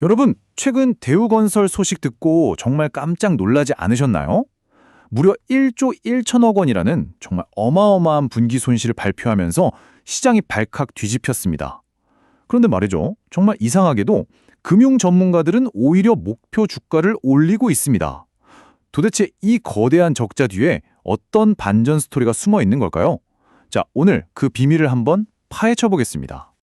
여러분, 최근 대우건설 소식 듣고 정말 깜짝 놀라지 않으셨나요? 무려 1조 1천억 원이라는 정말 어마어마한 분기 손실을 발표하면서 시장이 발칵 뒤집혔습니다. 그런데 말이죠. 정말 이상하게도 금융 전문가들은 오히려 목표 주가를 올리고 있습니다. 도대체 이 거대한 적자 뒤에 어떤 반전 스토리가 숨어 있는 걸까요? 자, 오늘 그 비밀을 한번 파헤쳐 보겠습니다.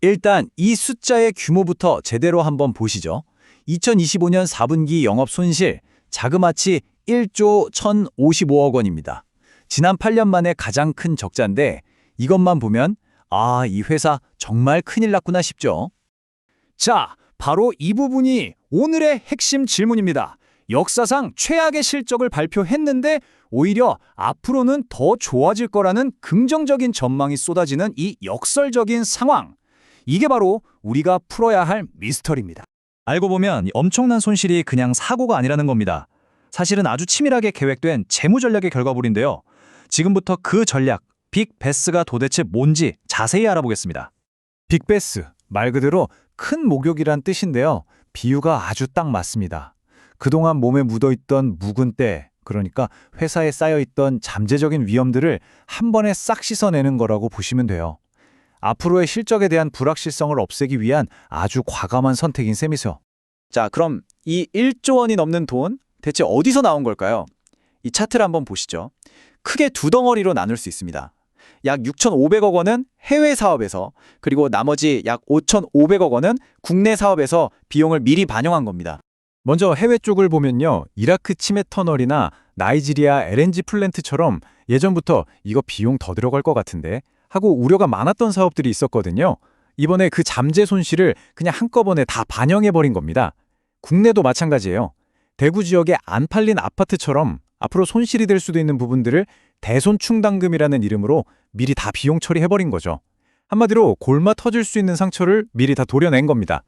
일단 이 숫자의 규모부터 제대로 한번 보시죠. 2025년 4분기 영업 손실 자그마치 1조 1,055억 원입니다. 지난 8년 만에 가장 큰 적자인데 이것만 보면 이 회사 정말 큰일 났구나 싶죠. 자, 바로 이 부분이 오늘의 핵심 질문입니다. 역사상 최악의 실적을 발표했는데 오히려 앞으로는 더 좋아질 거라는 긍정적인 전망이 쏟아지는 이 역설적인 상황. 이게 바로 우리가 풀어야 할 미스터리입니다. 알고 보면 엄청난 손실이 그냥 사고가 아니라는 겁니다. 사실은 아주 치밀하게 계획된 재무 전략의 결과물인데요. 지금부터 그 전략, 빅베스가 도대체 뭔지 자세히 알아보겠습니다. 빅베스, 말 그대로 큰 목욕이란 뜻인데요. 비유가 아주 딱 맞습니다. 그동안 몸에 묻어있던 묵은 때, 그러니까 회사에 쌓여있던 잠재적인 위험들을 한 번에 싹 씻어내는 거라고 보시면 돼요. 앞으로의 실적에 대한 불확실성을 없애기 위한 아주 과감한 선택인 셈이죠. 자, 그럼 이 1조 원이 넘는 돈 대체 어디서 나온 걸까요? 이 차트를 한번 보시죠. 크게 두 덩어리로 나눌 수 있습니다. 약 6,500억 원은 해외 사업에서, 그리고 나머지 약 5,500억 원은 국내 사업에서 비용을 미리 반영한 겁니다. 먼저 해외 쪽을 보면요. 이라크 치메 터널이나 나이지리아 LNG 플랜트처럼 예전부터 이거 비용 더 들어갈 것 같은데 하고 우려가 많았던 사업들이 있었거든요. 이번에 그 잠재 손실을 그냥 한꺼번에 다 반영해버린 겁니다. 국내도 마찬가지예요. 대구 지역의 안 팔린 아파트처럼 앞으로 손실이 될 수도 있는 부분들을 대손충당금이라는 이름으로 미리 다 비용 처리해버린 거죠. 한마디로 골마 터질 수 있는 상처를 미리 다 도려낸 겁니다.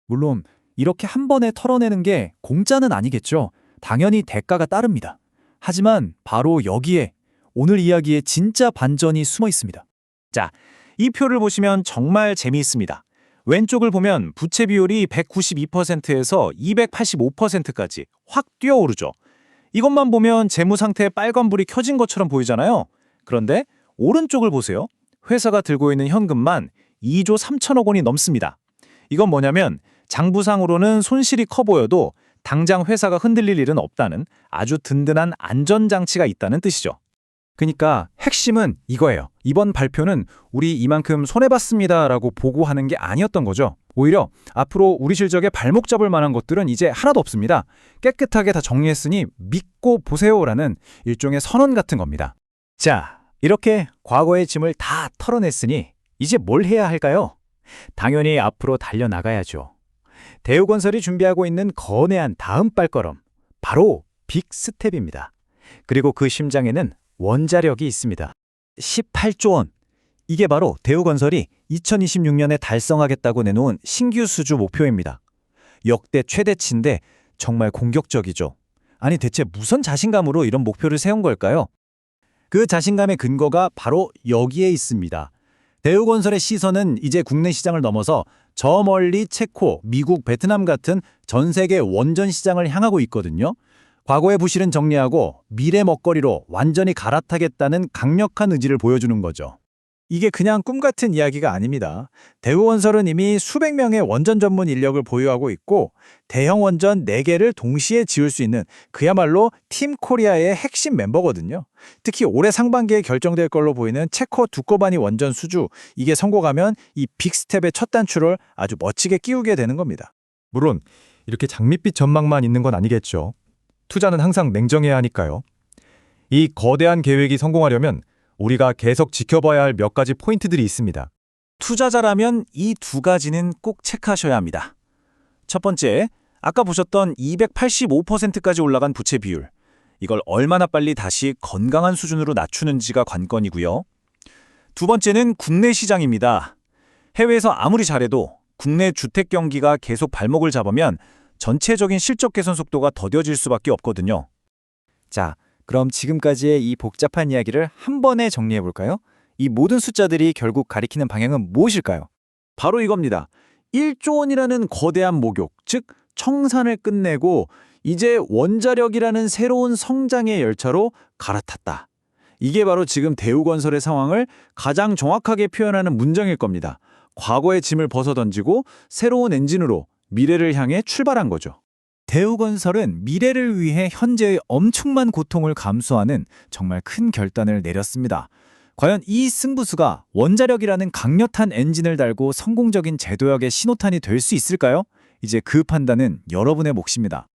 물론 이렇게 한 번에 털어내는 게 공짜는 아니겠죠. 당연히 대가가 따릅니다. 하지만 바로 여기에 오늘 이야기에 진짜 반전이 숨어 있습니다. 자, 이 표를 보시면 정말 재미있습니다. 왼쪽을 보면 부채 비율이 192%에서 285%까지 확 뛰어오르죠. 이것만 보면 재무 상태에 빨간불이 켜진 것처럼 보이잖아요. 그런데 오른쪽을 보세요. 회사가 들고 있는 현금만 2조 3천억 원이 넘습니다. 이건 뭐냐면 장부상으로는 손실이 커 보여도 당장 회사가 흔들릴 일은 없다는 아주 든든한 안전장치가 있다는 뜻이죠. 그러니까 핵심은 이거예요. 이번 발표는 우리 이만큼 손해봤습니다라고 보고하는 게 아니었던 거죠. 오히려 앞으로 우리 실적에 발목 잡을 만한 것들은 이제 하나도 없습니다. 깨끗하게 다 정리했으니 믿고 보세요라는 일종의 선언 같은 겁니다. 자, 이렇게 과거의 짐을 다 털어냈으니 이제 뭘 해야 할까요? 당연히 앞으로 달려나가야죠. 대우건설이 준비하고 있는 거대한 다음 발걸음, 바로 빅스텝입니다. 그리고 그 심장에는 원자력이 있습니다. 18조 원. 이게 바로 대우건설이 2026년에 달성하겠다고 내놓은 신규 수주 목표입니다. 역대 최대치인데 정말 공격적이죠. 아니 대체 무슨 자신감으로 이런 목표를 세운 걸까요? 그 자신감의 근거가 바로 여기에 있습니다. 대우건설의 시선은 이제 국내 시장을 넘어서 저 멀리 체코, 미국, 베트남 같은 전 세계 원전 시장을 향하고 있거든요. 과거의 부실은 정리하고 미래 먹거리로 완전히 갈아타겠다는 강력한 의지를 보여주는 거죠. 이게 그냥 꿈 같은 이야기가 아닙니다. 대우건설은 이미 수백 명의 원전 전문 인력을 보유하고 있고 대형 원전 4개를 동시에 지을 수 있는 그야말로 팀 코리아의 핵심 멤버거든요. 특히 올해 상반기에 결정될 걸로 보이는 체코 두꺼바니 원전 수주, 이게 성공하면 이 빅스텝의 첫 단추를 아주 멋지게 끼우게 되는 겁니다. 물론 이렇게 장밋빛 전망만 있는 건 아니겠죠. 투자는 항상 냉정해야 하니까요. 이 거대한 계획이 성공하려면 우리가 계속 지켜봐야 할 몇 가지 포인트들이 있습니다. 투자자라면 이 두 가지는 꼭 체크하셔야 합니다. 첫 번째, 아까 보셨던 285%까지 올라간 부채 비율. 이걸 얼마나 빨리 다시 건강한 수준으로 낮추는지가 관건이고요. 두 번째는 국내 시장입니다. 해외에서 아무리 잘해도 국내 주택 경기가 계속 발목을 잡으면 전체적인 실적 개선 속도가 더뎌질 수밖에 없거든요. 자, 그럼 지금까지의 이 복잡한 이야기를 한 번에 정리해 볼까요? 이 모든 숫자들이 결국 가리키는 방향은 무엇일까요? 바로 이겁니다. 1조 원이라는 거대한 목욕, 즉 청산을 끝내고 이제 원자력이라는 새로운 성장의 열차로 갈아탔다. 이게 바로 지금 대우건설의 상황을 가장 정확하게 표현하는 문장일 겁니다. 과거의 짐을 벗어던지고 새로운 엔진으로 미래를 향해 출발한 거죠. 대우건설은 미래를 위해 현재의 엄청난 고통을 감수하는 정말 큰 결단을 내렸습니다. 과연 이 승부수가 원자력이라는 강력한 엔진을 달고 성공적인 제도역의 신호탄이 될 수 있을까요? 이제 그 판단은 여러분의 몫입니다.